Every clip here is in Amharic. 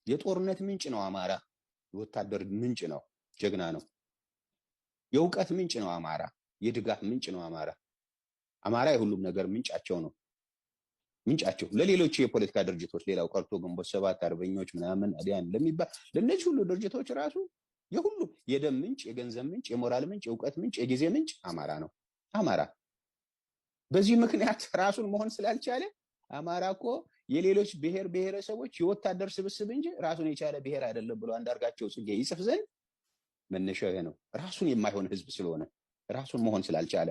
የጦርነት ምንጭ ነው አማራ። የወታደር ምንጭ ነው፣ ጀግና ነው። የእውቀት ምንጭ ነው አማራ። የድጋፍ ምንጭ ነው አማራ። አማራ የሁሉም ነገር ምንጫቸው ነው። ምንጫቸው ለሌሎች የፖለቲካ ድርጅቶች ሌላው ቀርቶ ግንቦት ሰባት አርበኞች ምናምን አዲያን ለሚባል ለነዚህ ሁሉ ድርጅቶች ራሱ የሁሉ የደም ምንጭ፣ የገንዘብ ምንጭ፣ የሞራል ምንጭ፣ የእውቀት ምንጭ፣ የጊዜ ምንጭ አማራ ነው። አማራ በዚህ ምክንያት ራሱን መሆን ስላልቻለ አማራ እኮ የሌሎች ብሔር ብሔረሰቦች የወታደር ስብስብ እንጂ ራሱን የቻለ ብሔር አይደለም ብሎ አንዳርጋቸው ጽጌ ይጽፍ ዘንድ መነሻው ነው። ራሱን የማይሆን ህዝብ ስለሆነ ራሱን መሆን ስላልቻለ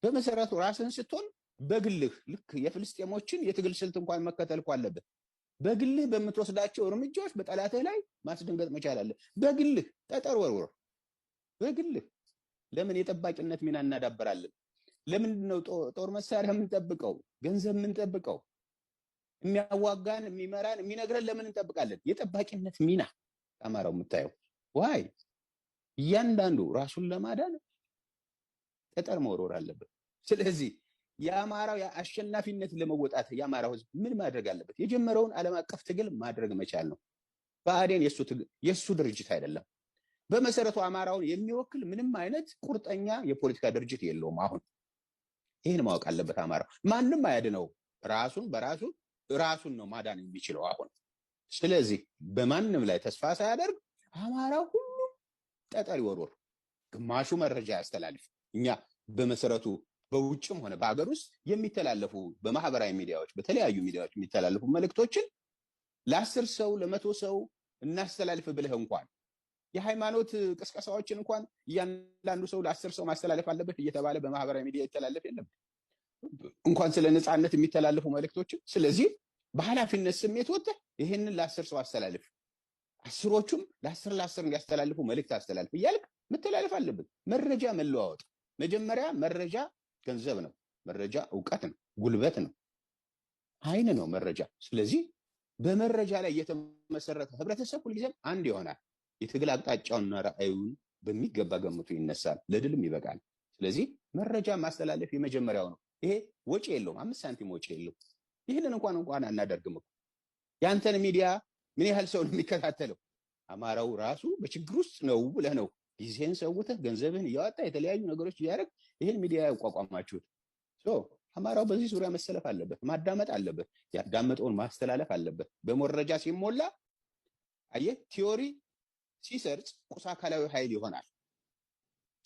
በመሰረቱ ራስን ስትሆን በግልህ ልክ የፍልስጤሞችን የትግል ስልት እንኳን መከተል አለበት። በግልህ በምትወስዳቸው እርምጃዎች በጠላትህ ላይ ማስደንገጥ መቻል አለ። በግልህ ጠጠር ወርወር። በግልህ ለምን የጠባቂነት ሚና እናዳበራለን? ለምንድን ነው ጦር መሳሪያ የምንጠብቀው? ገንዘብ የምንጠብቀው? የሚያዋጋን የሚመራን የሚነግረን ለምን እንጠብቃለን? የጠባቂነት ሚና አማራው የምታየው ዋይ እያንዳንዱ ራሱን ለማዳን ጠጠር መወርወር አለበት። ስለዚህ የአማራው አሸናፊነት ለመወጣት የአማራው ህዝብ ምን ማድረግ አለበት? የጀመረውን ዓለም አቀፍ ትግል ማድረግ መቻል ነው። ብአዴን የሱ ድርጅት አይደለም። በመሰረቱ አማራውን የሚወክል ምንም አይነት ቁርጠኛ የፖለቲካ ድርጅት የለውም። አሁን ይህን ማወቅ አለበት አማራው። ማንም አያድነው። ራሱን ነው ማዳን የሚችለው አሁን። ስለዚህ በማንም ላይ ተስፋ ሳያደርግ አማራው ሁሉ ጠጠር ይወርወር፣ ግማሹ መረጃ ያስተላልፍ። እኛ በመሰረቱ በውጭም ሆነ በአገር ውስጥ የሚተላለፉ በማህበራዊ ሚዲያዎች በተለያዩ ሚዲያዎች የሚተላለፉ መልእክቶችን ለ10 ሰው ለ100 ሰው እናስተላልፍ ብለህ እንኳን የሃይማኖት ቅስቀሳዎችን እንኳን እያንዳንዱ ሰው ለ10 ሰው ማስተላለፍ አለበት እየተባለ በማህበራዊ ሚዲያ ይተላለፍ የለም እንኳን ስለ ነፃነት የሚተላለፉ መልእክቶችን። ስለዚህ በኃላፊነት ስሜት ወጥተህ ይሄንን ለ10 ሰው አስተላልፍ፣ አስሮቹም ለ10 እንዲያስተላልፉ መልእክት አስተላልፍ እያልክ መተላለፍ አለበት። መረጃ መለዋወጥ። መጀመሪያ መረጃ ገንዘብ ነው። መረጃ እውቀት ነው፣ ጉልበት ነው፣ ኃይል ነው መረጃ። ስለዚህ በመረጃ ላይ የተመሰረተ ህብረተሰብ ሁልጊዜም አንድ ይሆናል። የትግል አቅጣጫውንና ራዕዩን በሚገባ ገምቶ ይነሳል፣ ለድልም ይበቃል። ስለዚህ መረጃ ማስተላለፍ የመጀመሪያው ነው። ይሄ ወጪ የለውም፣ 5 ሳንቲም ወጪ የለውም። ይህንን እንኳን አናደርግም እኮ። ያንተን ሚዲያ ምን ያህል ሰው ነው የሚከታተለው? አማራው ራሱ በችግር ውስጥ ነው ብለህ ነው ጊዜህን ሰውተህ ገንዘብህን እያወጣ የተለያዩ ነገሮች እያደረግ ይህን ሚዲያ ያቋቋማችሁት። አማራው በዚህ ዙሪያ መሰለፍ አለበት፣ ማዳመጥ አለበት፣ ያዳመጠውን ማስተላለፍ አለበት። በመረጃ ሲሞላ አየህ፣ ቲዮሪ ሲሰርጽ ቁስ አካላዊ ኃይል ይሆናል።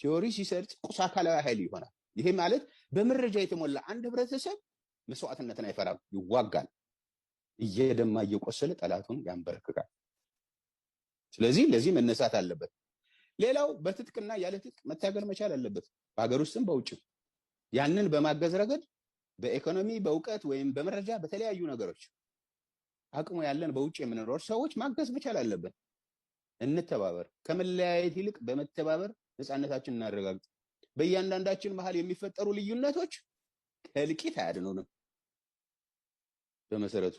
ቲዮሪ ሲሰርጽ ቁስ አካላዊ ኃይል ይሆናል። ይሄ ማለት በመረጃ የተሞላ አንድ ህብረተሰብ መስዋዕትነትን አይፈራም፣ ይዋጋል። እየደማ እየቆሰለ ጠላቱን ያንበረክካል። ስለዚህ ለዚህ መነሳት አለበት። ሌላው በትጥቅና ያለ ትጥቅ መታገል መቻል አለበት፣ በሀገር ውስጥም በውጭም። ያንን በማገዝ ረገድ በኢኮኖሚ በእውቀት ወይም በመረጃ በተለያዩ ነገሮች አቅሙ ያለን በውጭ የምንኖር ሰዎች ማገዝ መቻል አለበት። እንተባበር። ከመለያየት ይልቅ በመተባበር ነፃነታችንን እናረጋግጥ። በእያንዳንዳችን መሃል የሚፈጠሩ ልዩነቶች ከእልቂት አያድኑንም በመሰረቱ።